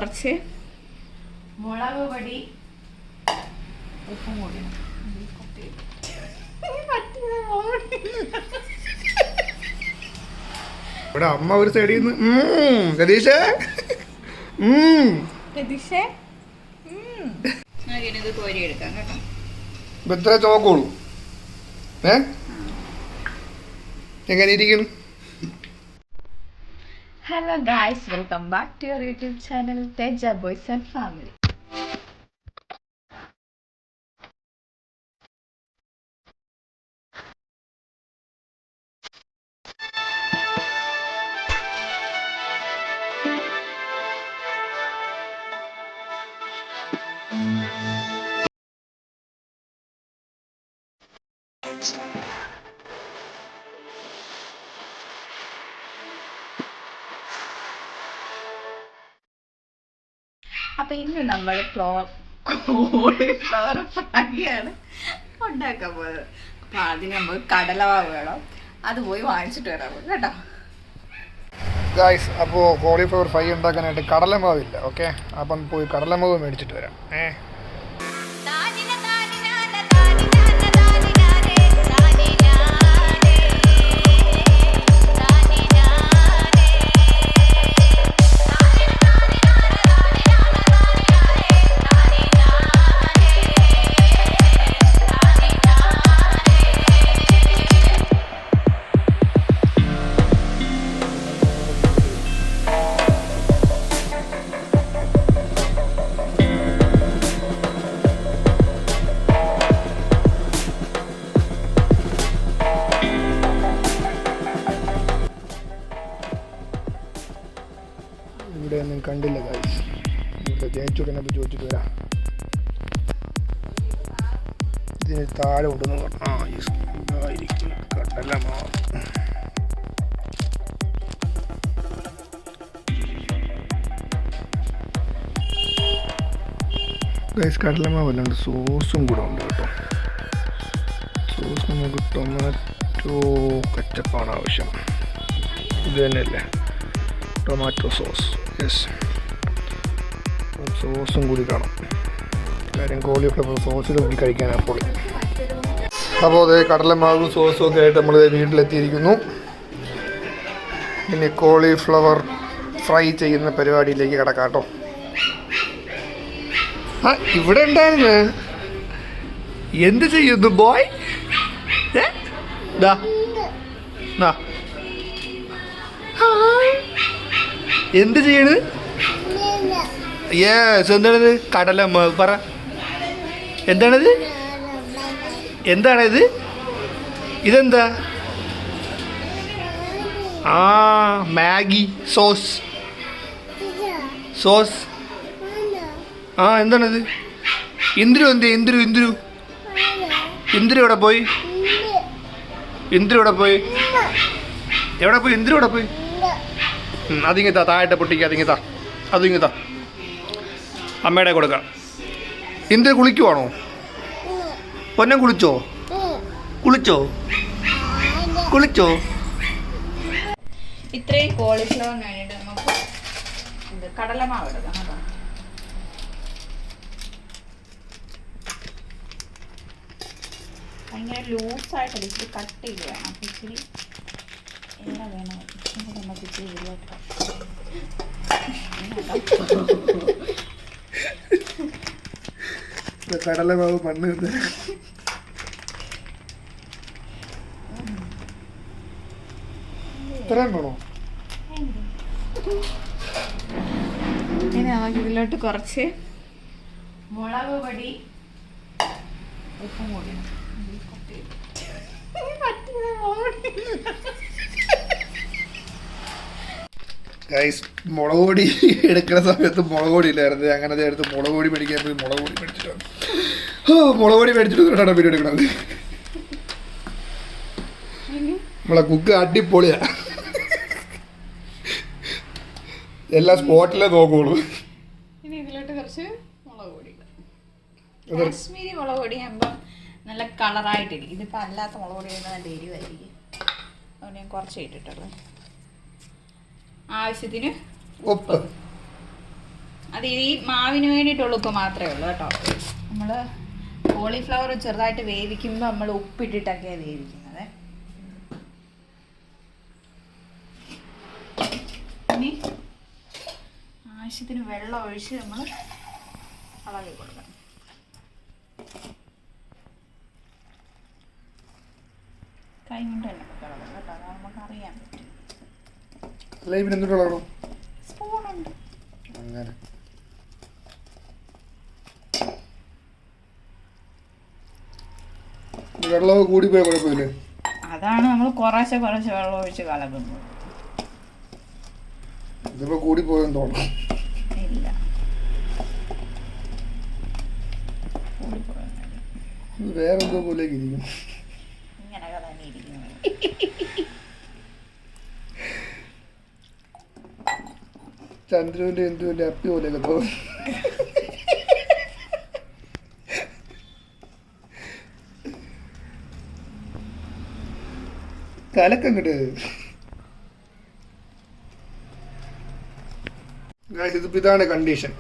കുറച്ച് മുളക് പൊടി, ഉപ്പും കൂടി. ഇവിടെ അമ്മ ഒരു സൈഡിൽ നിന്ന് രതീഷേ ഇത് കോരി എടുക്കാം കേട്ടോ. ഇത്ര ചോക്കോളൂ. എങ്ങനെ ഇരിക്കുന്നു? Hello guys, welcome back to your YouTube channel Teja boys and family. അപ്പൊ ഇന്ന് നമ്മൾ കോളിഫ്ലവർ ഫ്രൈയാണ് ഉണ്ടാക്കാൻ പോകുന്നത്. അപ്പൊ അതിന് നമുക്ക് കടലമാവ് വേണം, അത് പോയി വാങ്ങിച്ചിട്ട് വരാൻ പോകും കേട്ടോ. ഗായ്സ്, അപ്പോൾ കോളിഫ്ലവർ ഫ്രൈ ഉണ്ടാക്കാനായിട്ട് കടലമാവില്ല. ഓക്കെ, അപ്പം പോയി കടലമാവ് മേടിച്ചിട്ട് വരാം. ഇവിടെ ഒന്നും കണ്ടില്ല ഗായ്സ്. ഇവിടെ ജയിച്ചുടനപ്പോൾ ചോദിച്ചിട്ട് വരാം. ഇതിന് താഴെ ഉണ്ടെന്ന് പറഞ്ഞു. കടലമാവ് ഗായ്സ്, കടലമാവ് അല്ലാണ്ട് സോസും കൂടെ ഉണ്ട് കേട്ടോ. സോസ് നമുക്ക് ടൊമാറ്റോ കെച്ചപ്പാണ് ആവശ്യം. ഇത് തന്നെയല്ലേ ടൊമാറ്റോ സോസ്? യെസ്, സോസും കൂടി കാണാം. കാര്യം കോളിഫ്ലവർ സോസിൽ കൂടി കഴിക്കാനാണ് പൊളി. അപ്പോൾ അതേ കടലമാവും സോസും ഒക്കെ ആയിട്ട് നമ്മൾ വീട്ടിലെത്തിയിരിക്കുന്നു. ഇനി കോളിഫ്ലവർ ഫ്രൈ ചെയ്യുന്ന പരിപാടിയിലേക്ക് കിടക്കാം കേട്ടോ. ആ, ഇവിടെ ഉണ്ടായിരുന്നു. എന്ത് ചെയ്യുന്നു ബോയ്? എന്ത് ചെയ്യണ്? യെസ്, എന്താണിത്? കടലമാവ് പറ. എന്താണിത്? എന്താണിത്? ഇതെന്താ? ആ, മാഗി സോസ്. സോസ്. ആ, എന്താണിത്? ഇന്ദ്രു എന്തേ? ഇന്ദ്രു ഇന്ദ്രു ഇന്ദ്രു എവിടെ പോയി? ഇന്ദ്രു എവിടെ പോയി? എവിടെ പോയി? ഇന്ദ്രു എവിടെ പോയി? അതിങ്ങിത്താ, താഴെ പൊട്ടിക്കുക. അതിങ്ങിത്താ, അതിങ്ങിത്താ, അമ്മയുടെ കൊടുക്കാം. ഇന്ദ്ര കുളിക്കുവാണോ? പൊന്നം കുളിച്ചോ? കുളിച്ചോ? കുളിച്ചോ? ഇത്രയും കോളിഫ്ലവർ കഴിഞ്ഞിട്ട് നമുക്ക് ഇത് കടലമാവ് എടുക്കാം കേട്ടോ. ഭയങ്കര ലൂസായിട്ടല്ല, ഇച്ചിരി കട്ട് ചെയ്ത് വേണം. അപ്പം ഇച്ചിരി എണ്ണ വേണം. നമുക്ക് ഇച്ചിരി ഇരുവട്ടോ. കടലമാവ് മണ്ണ് ഇത്രയാണോ? ഇനി നമുക്ക് ഇതിലോട്ട് കുറച്ച് മുളക് പൊടി, ഉപ്പും കൂടി. ഗൈസ്, മുളക് പൊടി എടുക്കുന്ന സമയത്ത് മുളക് പൊടി ഇല്ലായിരുന്നു. അങ്ങനെ അടുത്ത് മുളക് പൊടി മേടിക്കാൻ പോയി മുളക് പൊടി മേടിച്ചിട്ടാണ്. മുളക് പൊടി മേടിച്ചിട്ട് വീഡിയോ എടുക്കണത്. നമ്മളെ കുക്ക് അടിപൊളിയാ. എല്ലാ സ്പോട്ടിലേ നോക്കുള്ളൂ. ഇനി ഇതിലോട്ട് കുറച്ച് മുളക് പൊടി. കാശ്മീരി മുളക് പൊടി ആകുമ്പോൾ നല്ല കളറായിട്ടിരിക്കും. ഇതിപ്പോൾ അല്ലാത്ത മുളക് പൊടി നല്ല എരിവായിരിക്കും. അതുകൊണ്ട് ഞാൻ കുറച്ച് ഇട്ടിട്ടുള്ളൂ. ആവശ്യത്തിന് ഉപ്പ്. അത് ഈ മാവിന് വേണ്ടിയിട്ടുള്ള ഉപ്പ് മാത്രമേ ഉള്ളൂ കേട്ടോ. നമ്മൾ കോളിഫ്ലവർ ചെറുതായിട്ട് വേവിക്കുമ്പോൾ നമ്മൾ ഉപ്പിട്ടിട്ടൊക്കെയാണ് വേവിക്കുന്നത്. ഇനി ആവശ്യത്തിന് വെള്ളം ഒഴിച്ച് നമ്മൾ ഇളകി കൊടുക്കണം. കൈ കൊണ്ട് തന്നെ ഇളകണം കേട്ടോ, അത് നമുക്ക് അറിയാൻ പറ്റും. സ്പൂണുണ്ട്. അങ്ങനെ വെള്ളമൊക്കെ കൂടിപ്പോയ കുഴപ്പമില്ലേ? അതാണ് നമ്മൾ കുറേശ്ശെ വെള്ളം ഒഴിച്ച് കലക്കുന്നത്. ഇതിപ്പോ കൂടിപ്പോയെന്ന് തോന്നുന്നു. ഇല്ല, വേറെന്തോ പോലേക്ക് ഇരിക്കും. ഇങ്ങനെയൊക്കെ തന്നെ ഇരിക്കുന്നു. ചന്ദ്രന്റെ എന്തുവിന്റെ അപ്പി പോലെയൊക്കെ തോന്നുന്നു. കലക്കങ്ങട്ട് ഇതിപ്പോ ഇതാണ് കണ്ടീഷൻ.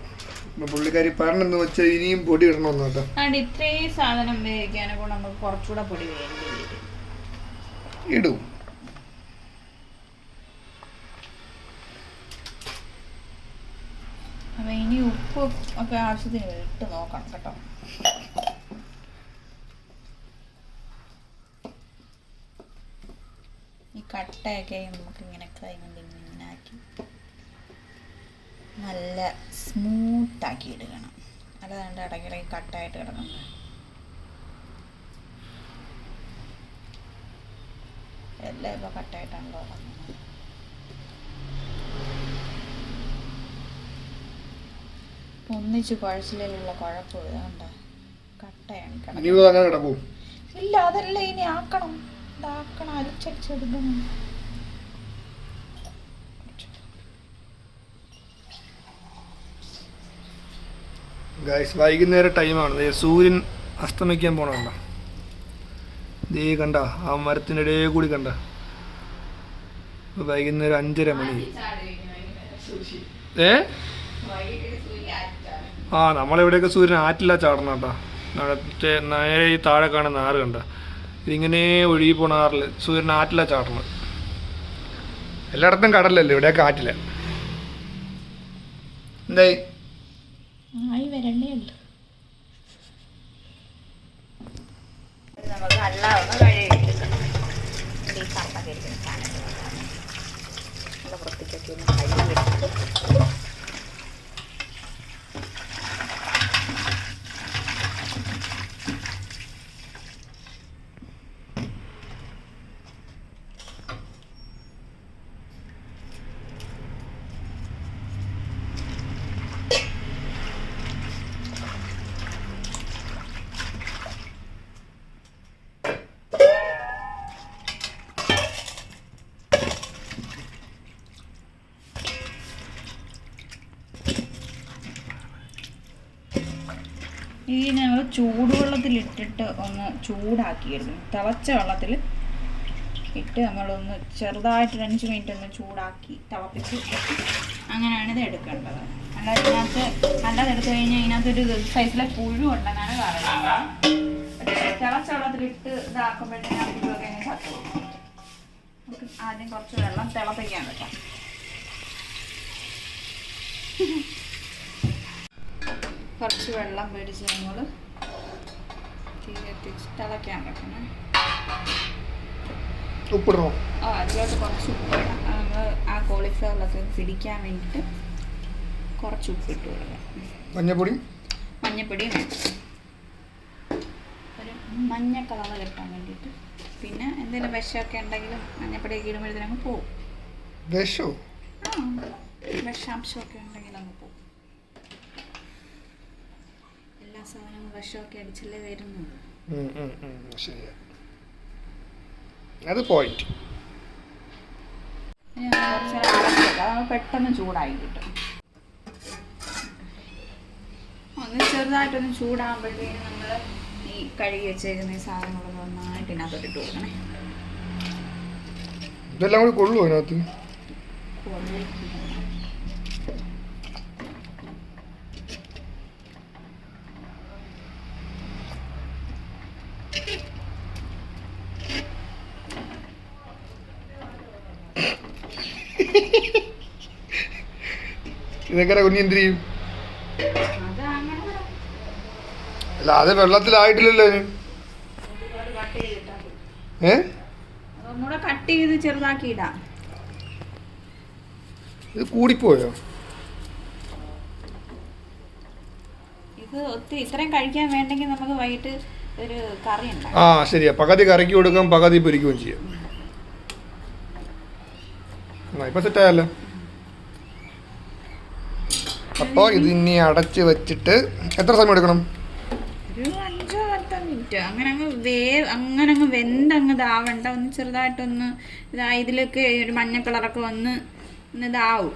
പുള്ളിക്കാരി പറഞ്ഞെന്ന് വെച്ചാൽ ഇനിയും പൊടി ഇടണമെന്ന് കേട്ടോ. ഇത്രയും സാധനം വേവിക്കാനെ കൊണ്ട് നമുക്ക് കുറച്ചുകൂടെ പൊടി വേണ്ടി വരും. ഇടും. അപ്പൊ ഇനി ഉപ്പ് ഒക്കെ ആവശ്യത്തിന് ഇട്ട് നോക്കണം കേട്ടോ. ഈ കട്ടയൊക്കെ നമുക്ക് ഇങ്ങനെ കൈ കൊണ്ട് ഇങ്ങനെ ആക്കി നല്ല സ്മൂത്താക്കി എടുക്കണം. അല്ലാണ്ട് ഇടയ്ക്കിടയ്ക്ക് കട്ടായിട്ട് കിടക്കണ്ട. എല്ലാം ഇപ്പോൾ കട്ടായിട്ടാണല്ലോ കിടക്കുന്നത്. ഒന്നിച്ച് കുഴച്ചിലുള്ള കുഴപ്പമില്ല. കണ്ടോ, കട്ടയാണ് കിടക്കുന്നത്. ഇല്ല, അതല്ല ഇനി ആക്കണം. ഇതാക്കണം, അരിച്ചടിച്ചെടുക്കണം. വൈകുന്നേരം ടൈമാണ്. സൂര്യൻ അസ്തമിക്കാൻ പോണണ്ട. ദേ കണ്ട ആ മരത്തിൻ്റെ ഇടയിൽ കൂടി കണ്ട. വൈകുന്നേരം 5:30 മണി. നമ്മളിവിടെയൊക്കെ സൂര്യൻ ആറ്റില്ല ചാടണം കേട്ടോ. നേരെ ഈ താഴെ കാണുന്ന ആറ് കണ്ട, ഇതിങ്ങനെ ഒഴുകി പോണ ആറിൽ സൂര്യൻ ആറ്റില്ല ചാടണം. എല്ലായിടത്തും കടലല്ലേ, ഇവിടെയൊക്കെ ആറ്റില്ല. എന്തായി നമുക്ക് അല്ലാതെ കഴുകിയെടുക്കണം. ഈ കണ്ടൊക്കെ ഇരിക്കുന്ന സാധനങ്ങൾ നല്ല വൃത്തിക്കൊക്കെ ഒന്ന് കഴുകിയെടുത്ത് ഈ നമ്മൾ ചൂടുവെള്ളത്തിലിട്ടിട്ട് ഒന്ന് ചൂടാക്കിയെടുക്കണം. തിളച്ച വെള്ളത്തിൽ ഇട്ട് നമ്മളൊന്ന് ചെറുതായിട്ട് 5 മിനിറ്റ് ഒന്ന് ചൂടാക്കി തിളപ്പിച്ച് അങ്ങനെയാണ് ഇത് എടുക്കേണ്ടത്. അല്ലാതെ എടുത്തു കഴിഞ്ഞാൽ ഇതിനകത്തൊരു സൈസിലെ പുഴു ഉണ്ടെന്നാണ് പറയുന്നത്. തിളച്ച വെള്ളത്തിലിട്ട് ഇതാക്കുമ്പോഴത്തേക്കും ഇതൊക്കെ ചത്തു. നമുക്ക് ആദ്യം കുറച്ച് വെള്ളം തിളപ്പിക്കാൻ വെക്കാം. കുറച്ച് വെള്ളം മേടിച്ച് നമ്മൾ തീരെത്തിച്ച് തിളയ്ക്കാൻ വെക്കണം. ഉപ്പിടണോ? അതിലോട്ട് കുറച്ച് ഉപ്പിടാം. നമ്മൾ ആ കോളിഫ്ലവറിലൊക്കെ പിടിക്കാൻ വേണ്ടിയിട്ട് കുറച്ച് ഉപ്പിട്ട് കൊടുക്കാം. മഞ്ഞപ്പൊടിയും വേണം, ഒരു മഞ്ഞ കളർ കിട്ടാൻ വേണ്ടിയിട്ട്. പിന്നെ എന്തെങ്കിലും വിഷമൊക്കെ ഉണ്ടെങ്കിലും മഞ്ഞപ്പൊടിയൊക്കെ ഇടുമ്പോഴത്തേനങ്ങ് പോവും. വിഷാംശമൊക്കെ ഉണ്ടെങ്കിൽ അങ്ങ് പോവും. എല്ലാ സാധനങ്ങളും വിഷമൊക്കെ അടിച്ചല്ലേ വരുന്നുള്ളൂ. അത് പോയിട്ട് പെട്ടെന്ന് ചൂടായി കിട്ടും. ഒന്ന് ചെറുതായിട്ടൊന്ന് ചൂടാകുമ്പോഴത്തേക്കും നമ്മൾ ഈ കഴുകി വെച്ചേക്കുന്ന ഈ സാധനങ്ങളൊക്കെ നന്നായിട്ട് ഇതിനകത്തോട്ട് ഇട്ട് കൊടുക്കണേ. ഇതെല്ലാം കൂടി കൊള്ളുമോ അതിനകത്ത്? ഇതെങ്ങനെ കുഞ്ഞെന്തിരി അത് അങ്ങനെ അല്ല അത് വെള്ളത്തിലായിട്ടില്ലല്ലോ അതിന്. കട്ട് ചെയ്തിട്ടാ ഏ ഒന്നുകൂടെ കട്ട് ചെയ്ത് ചെറുതാക്കി ഇടാം. ഇത് കൂടിപ്പോയോ? ഇത് ഒത്തിരി ഇത്രയും കഴിക്കാൻ വേണ്ടെങ്കിൽ നമുക്ക് വൈകിട്ട് ഒരു കറി ഉണ്ടാക്കാം. ആ ശരിയാ, പകുതി കറിക്ക് കൊടുക്കാം, പകുതി പൊരിക്കുകയും ചെയ്യാം. ഇപ്പൊ സെറ്റായല്ലോ. അപ്പോൾ ഇത് ഇനി അടച്ച് വെച്ചിട്ട് എത്ര സമയം എടുക്കണം? ഒരു 5-10 മിനിറ്റ്. അങ്ങനെ അങ്ങ് വെന്തങ്ങ് ഇതാവണ്ട. ഒന്ന് ചെറുതായിട്ടൊന്ന് ഇതിലൊക്കെ ഒരു മഞ്ഞ കളറൊക്കെ വന്ന് ഇതാവും.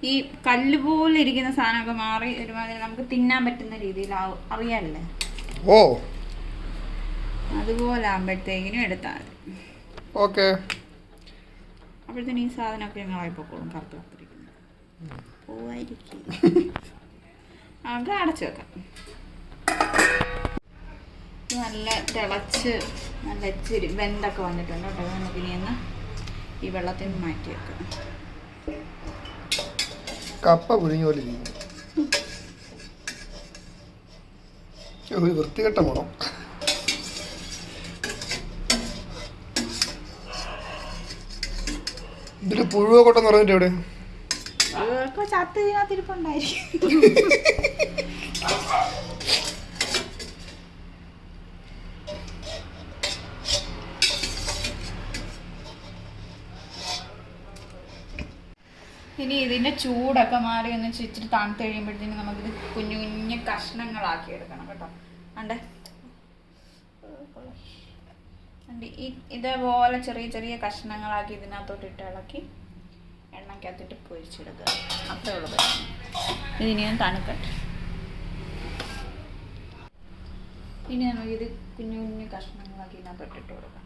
ഈ കല്ല് പോലെ ഇരിക്കുന്ന സാധനമൊക്കെ മാറി ഒരുമാതിരി നമുക്ക് തിന്നാൻ പറ്റുന്ന രീതിയിലാവും. അറിയാല്ലേ? ഓ അതുപോലെ ആകുമ്പോഴത്തേക്കിനും എടുത്താൽ മതി. ഓക്കെ. അപ്പോഴത്തേനും ഈ സാധനമൊക്കെ ഞങ്ങൾ ആയിപ്പോക്കോളും. കറുത്ത് കറുത്തിരിക്കുന്നത് പോവായിരിക്കും. നമുക്ക് അടച്ചു വെക്കാം. നല്ല തിളച്ച് നല്ല ഇച്ചിരി വെന്തൊക്കെ വന്നിട്ടുണ്ട് കേട്ടോ. നമുക്കിനി ഒന്ന് ഈ വെള്ളത്തിൽ നിന്ന് മാറ്റി വെക്കാം. കപ്പ പുരിഞ്ഞ പോലെ ഇരിക്കും. ഒരു വൃത്തികെട്ട മണം. ഇതില് പുഴുവ കൊട്ടെന്ന് പറഞ്ഞിട്ട് എവിടെ? ചത്ത് ഇതിനകത്തിരിപ്പുണ്ടായിരിക്കും. ഇനി ഇതിൻ്റെ ചൂടൊക്കെ മാറി ഒന്ന് ഇച്ചിരി തണുത്ത് കഴിയുമ്പോഴത്തേനും നമുക്കിത് കുഞ്ഞു കുഞ്ഞു കഷ്ണങ്ങളാക്കി എടുക്കണം കേട്ടോ. അണ്ടേ ഇതേപോലെ ചെറിയ ചെറിയ കഷ്ണങ്ങളാക്കി ഇതിനകത്തോട്ട് ഇട്ട് ഇളക്കി എണ്ണയ്ക്കകത്തിട്ട് പൊരിച്ചെടുക്കുക. അത്രേ ഉള്ളത്. ഇതിനെയും തണുക്കട്ടെ. ഇനി നമുക്കിത് കുഞ്ഞു കുഞ്ഞു കഷ്ണങ്ങളാക്കി ഇതിനകത്തോട്ട് ഇട്ട് കൊടുക്കാം.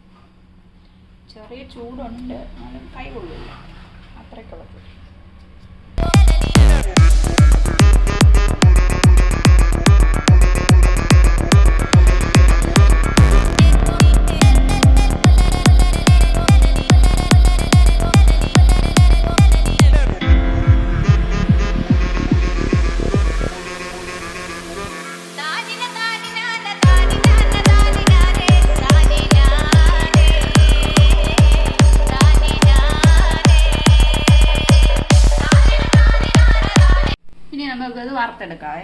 ചെറിയ ചൂടുണ്ട്, എന്നാലും കൈ കൊള്ളില്ല. അത്രയ്ക്കുള്ളത്. നമുക്കത് വറുത്തെടുക്കാവേ.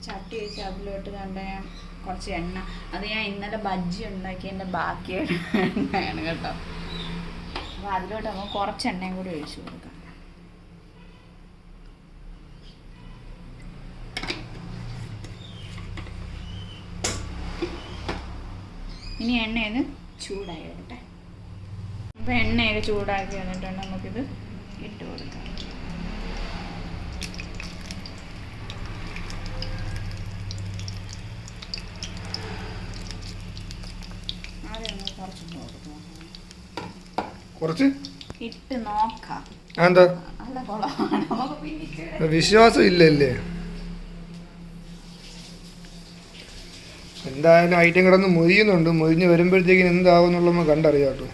ചട്ടി വെച്ച് അതിലോട്ട് കണ്ട ഞാൻ കുറച്ച് എണ്ണ, അത് ഞാൻ ഇന്നലെ ബജ്ജി ഉണ്ടാക്കിയതിൻ്റെ ബാക്കി എണ്ണയാണ് കേട്ടോ. അപ്പോൾ അതിലോട്ട് നമുക്ക് കുറച്ച് എണ്ണയും കൂടി ഒഴിച്ചു കൊടുക്കാം. ഇനി എണ്ണയൊന്ന് ചൂടായി വരട്ടെ. അപ്പോൾ എണ്ണയൊക്കെ ചൂടാക്കി വന്നിട്ടുണ്ട്. നമുക്കിത് ഇട്ട് കൊടുക്കാം. കുറച്ച് ഇട്ട് നോക്കാം. എന്താ നല്ല കൊളമാണ്. വിശ്വാസം ഇല്ലല്ലേ? എന്തായാലും ഐറ്റം കിടന്ന് മൊരിയുന്നുണ്ട്. മൊരിഞ്ഞ് വരുമ്പോഴത്തേക്കിന് എന്താവും എന്നുള്ളത് നമുക്ക് കണ്ടറിയാം കേട്ടോ.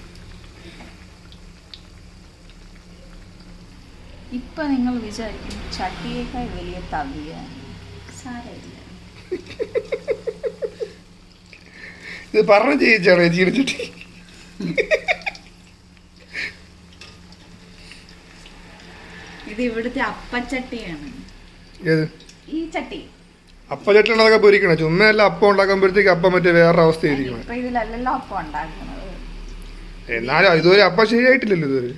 ഇപ്പൊ നിങ്ങൾ വിചാരിക്കും ചട്ടിയേക്കാൾ വലിയ തവിയാണ്. സാരമില്ല. ഇത് പറഞ്ഞു ചെയ്യിച്ചാണോ ചീരച്ചട്ടി? ഇത് ഇവിടുത്തെ അപ്പച്ചട്ടിയാണ്. ഏത് ഈ ചട്ടി? അപ്പച്ചട്ടിയാണ് അതൊക്കെ പൊരിക്കണേ. ചുമ്മയല്ല അപ്പം ഉണ്ടാക്കുമ്പോഴത്തേക്ക് അപ്പം മറ്റേ വേറെ അവസ്ഥയായിരിക്കണം. ഇപ്പൊ ഇതിലല്ലല്ലോ അപ്പം ഉണ്ടാക്കുന്നത്. എന്നാലും ഇതുവരെ അപ്പം ശരിയായിട്ടില്ലല്ലോ ഇതുവരെ.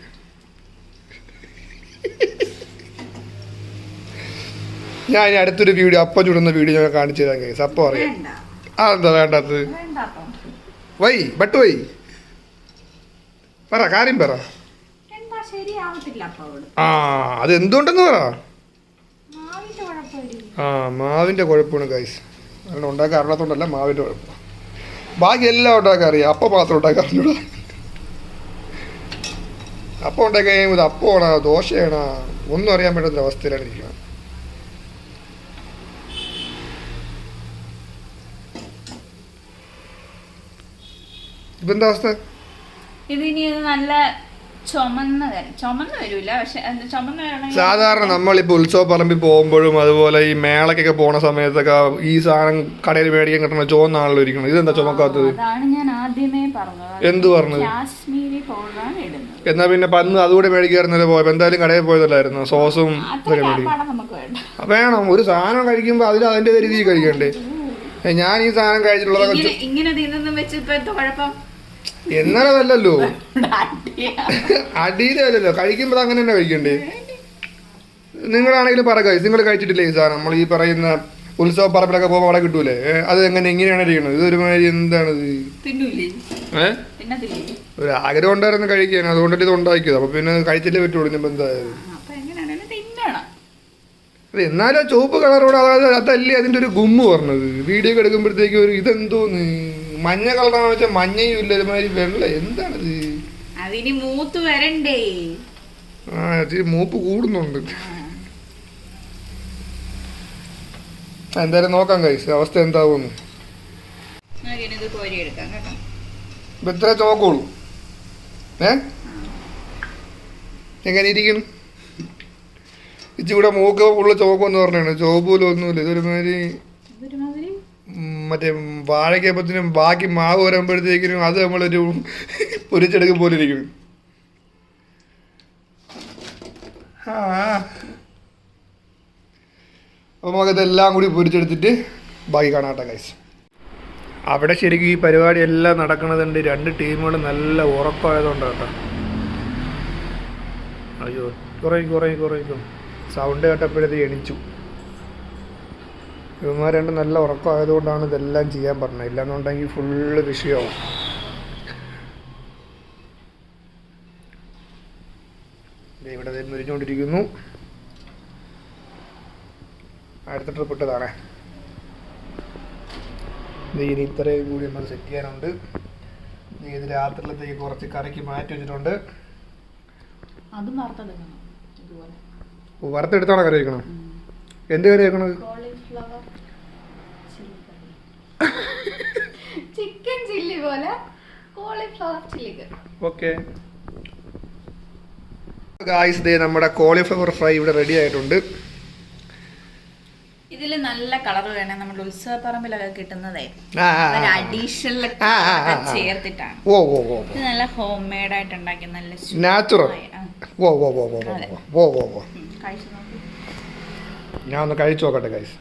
ഞാൻ ഇനി അടുത്തൊരു വീഡിയോ അപ്പം ചുടുന്ന വീഡിയോ ഞാൻ കാണിച്ചു തരാം കേസ്. അപ്പം അറിയാം. അതെന്താ വേണ്ടാത്തത്? വൈ ബട്ട് വൈ പറ, കാര്യം പറ. ആ അത് എന്തുകൊണ്ടെന്ന് പറ. ആ മാവിൻ്റെ കുഴപ്പമാണ് ഗൈസ്. അങ്ങനെ ഉണ്ടാക്കാൻ അറിയാത്തതുകൊണ്ടല്ല, മാവിൻ്റെ കുഴപ്പം. ബാക്കി എല്ലാം ഉണ്ടാക്കാൻ അറിയാം, അപ്പം മാത്രം ഉണ്ടാക്കാൻ അറിഞ്ഞൂടാ. അപ്പം ഉണ്ടാക്കി കഴിയുമ്പോൾ ഇത് അപ്പമാണോ ദോശയാണോ ഒന്നും അറിയാൻ പറ്റുന്ന അവസ്ഥയിലാണ് ഇരിക്കുന്നത്. ഇതെന്താ അവസ്ഥ? ഇതിനി നല്ല ചുമന്ന് വരില്ല, പക്ഷെ ചുമന്ന് വരണമെങ്കിൽ സാധാരണ നമ്മളിപ്പോൾ ഉത്സവ പറമ്പിൽ പോകുമ്പോഴും അതുപോലെ ഈ മേളക്കൊക്കെ പോണ സമയത്തൊക്കെ ഈ സാധനം കടയിൽ മേടിക്കാൻ കിട്ടണ ചുവന്നാണല്ലോ ഇരിക്കണം. ഇതെന്താ ചുമക്കാത്തത്? അതാണ് ഞാൻ ആദ്യമേ പറഞ്ഞത്. എന്ത് പറഞ്ഞത്? കാശ്മീരി പൗഡറാണ് ഇടുന്നത്. എന്നാ പിന്നെ പന്ന് അതുകൂടെ മേടിക്കാറുന്നല്ലേ പോയപ്പോ? എന്തായാലും കടയിൽ പോയതല്ലായിരുന്നു സോസും ഇതൊക്കെ നമുക്ക് വേണം. ഒരു സാധനം കഴിക്കുമ്പോ അതിന്റെ രീതിയിൽ കഴിക്കണ്ടേ? ഞാൻ ഈ സാധനം കഴിച്ചിട്ടുള്ളതൊക്കെ ഇങ്ങനെ തിന്നും വെച്ച് ഇപ്പൊ എന്താ കുഴപ്പം? എന്നല്ലല്ലോ, അടിയിലല്ലോ, കഴിക്കുമ്പോ അങ്ങനെ തന്നെ കഴിക്കണ്ടേ? നിങ്ങളാണെങ്കിലും പറ കഴിച്ചു, നിങ്ങൾ കഴിച്ചിട്ടില്ലേ ഈ സാധനം? നമ്മൾ ഈ പറയുന്ന ഉത്സവ പറമ്പിലൊക്കെ പോകുമ്പോൾ അവിടെ കിട്ടൂലേ? അത് എങ്ങനെയാണ് ചെയ്യണത്? ഇതൊരുമാതിരി എന്താണിത്? ഒരു ആഗ്രഹം ഉണ്ടായിരുന്നു കഴിക്കാൻ, അതുകൊണ്ടിട്ട് ഇത് ഉണ്ടാക്കിയത്. അപ്പൊ പിന്നെ കഴിച്ചിട്ടേ പറ്റുള്ളൂ. ഇനിയിപ്പോ എന്തായാലും അത് എന്നാലും ചുവപ്പ് കളറോട്, അതായത് അതല്ലേ അതിന്റെ ഒരു ഗുമ്മ് പറഞ്ഞത്. വീഡിയോ ഒക്കെ എടുക്കുമ്പോഴത്തേക്ക് ഒരു ഇതെന്തോന്ന് മഞ്ഞ കളറാണെന്ന് വെച്ചാൽ മഞ്ഞയും ഇല്ല, ഒരുമാതിരി വെള്ള. എന്താണിത്? അതിന് മൂത്ത് വരണ്ടേ? ഇച്ചിരി മൂപ്പ് കൂടുന്നുണ്ട്. എന്തായാലും നോക്കാം കഴിച്ച് അവസ്ഥ എന്താവുമെന്ന്. ഇപ്പൊ ഇത്ര ചോക്കോളൂ. എങ്ങനെ ഇരിക്കണം? ഇച്ചിരി മൂക്ക് ഉള്ള ചോക്കെന്ന് പറഞ്ഞാണ്. ചോപ്പ് പോലും ഒന്നുമില്ല. ഇതൊരുമാതിരി മറ്റേ വാഴക്കപ്പത്തിനും ബാക്കി മാവ് വരുമ്പോഴത്തേക്കിനും അത് നമ്മളൊരു പൊരിച്ചെടുക്കും പോലെ ഇരിക്കണം. അപ്പോൾ നമുക്കതെല്ലാം കൂടി പൊരിച്ചെടുത്തിട്ട് ബാക്കി കാണാട്ടെ ഗൈസ്. അവിടെ ശരിക്കും ഈ പരിപാടി എല്ലാം നടക്കണതുണ്ട്. രണ്ട് ടീമുകളും നല്ല ഉറക്കമായതുകൊണ്ടാണ് കേട്ടോ. അയ്യോ കുറേക്കും സൗണ്ട് കേട്ടപ്പോഴത്തേക്ക് എണിച്ചു. ഇവന്മാർ രണ്ട് നല്ല ഉറക്കമായതുകൊണ്ടാണ് ഇതെല്ലാം ചെയ്യാൻ പറഞ്ഞത്. ഇല്ലാന്നുണ്ടെങ്കിൽ ഫുള്ള് വിഷയമാവും. ഇവിടെ മുരിഞ്ഞുകൊണ്ടിരിക്കുന്നു. അടുത്ത ട്രിപ്പ് ഇട്ടതാണേ. ഇനി ഇത്രയും കൂടി നമ്മൾ സെറ്റ് ചെയ്യാനുണ്ട്. ഇത് രാത്രിയിലത്തേക്ക് കുറച്ച് കറിക്ക് മാറ്റി വെച്ചിട്ടുണ്ട്. വറുത്തെടുത്താണോ കറി വെക്കണം? എന്ത് കറി വെക്കണത്? ചിക്കൻ ചില്ലി പോലെ കോളിഫ്ലവർ ചില്ലി കറി. ഓക്കെ ഗായ്സ്, ദേ നമ്മുടെ കോളിഫ്ലവർ ഫ്രൈ ഇവിടെ റെഡി ആയിട്ടുണ്ട്. ഇതില് നല്ല കളർ വേണം. നമ്മുടെ ഉത്സവ പറമ്പിലൊക്കെ കിട്ടുന്നതേ അഡീഷണൽ ചേർത്തിട്ടാണ്. ഇത് നല്ല ഹോം മെയ്ഡ് ആയിട്ട് ഉണ്ടാക്കിയ നല്ല നാച്ചുറൽ. ഞാൻ ഒന്ന് കഴിച്ചു നോക്കട്ടെ ഗൈസ്.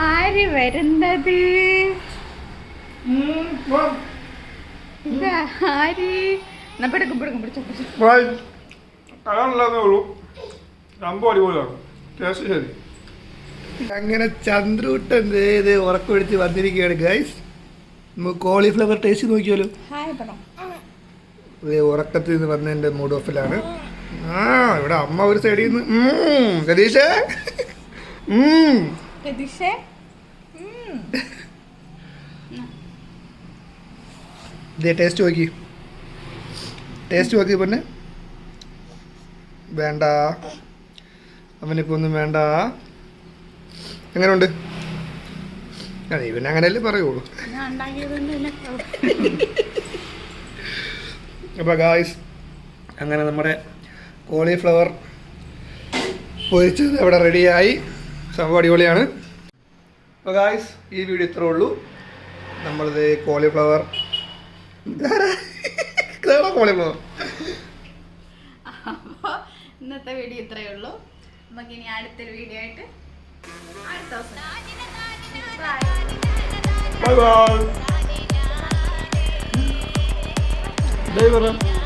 ആര് വരുന്നത്? അങ്ങനെ ചന്ദ്രൂട്ടൻ ഇത് ഉറക്കമെടുത്ത് വന്നിരിക്കുകയാണ് ഗൈസ്. നമുക്ക് കോളിഫ്ലവർ ടേസ്റ്റ് നോക്കിയാലോ? ഉറക്കത്തിൽ നിന്ന് വന്നതിൻ്റെ മൂഡ് ഓഫിലാണ്. ഇവിടെ അമ്മ ഒരു സൈഡിൽ നിന്ന് രതീഷേ ടേസ്റ്റ് നോക്കി പിന്നെ വേണ്ട, അവനിപ്പോ ഒന്നും വേണ്ട. എങ്ങനെയുണ്ട്? അതെ, പിന്നെ അങ്ങനെയല്ലേ പറയുള്ളൂ. അപ്പോൾ ഗായ്സ്, അങ്ങനെ നമ്മുടെ കോളിഫ്ലവർ പൊരിച്ചത് ഇവിടെ റെഡിയായി. സംഭവം അടിപൊളിയാണ്. അപ്പോൾ ഗായ്സ്, ഈ വീഡിയോ ഇത്രേ ഉള്ളൂ. നമ്മളിത് കോളിഫ്ലവർ ഇന്നത്തെ വീഡിയോ ഇത്രയേ ഉള്ളൂ. നമുക്ക് ഇനി അടുത്തൊരു വീഡിയോ ആയിട്ട് അടുത്ത ദിവസം. ബൈ.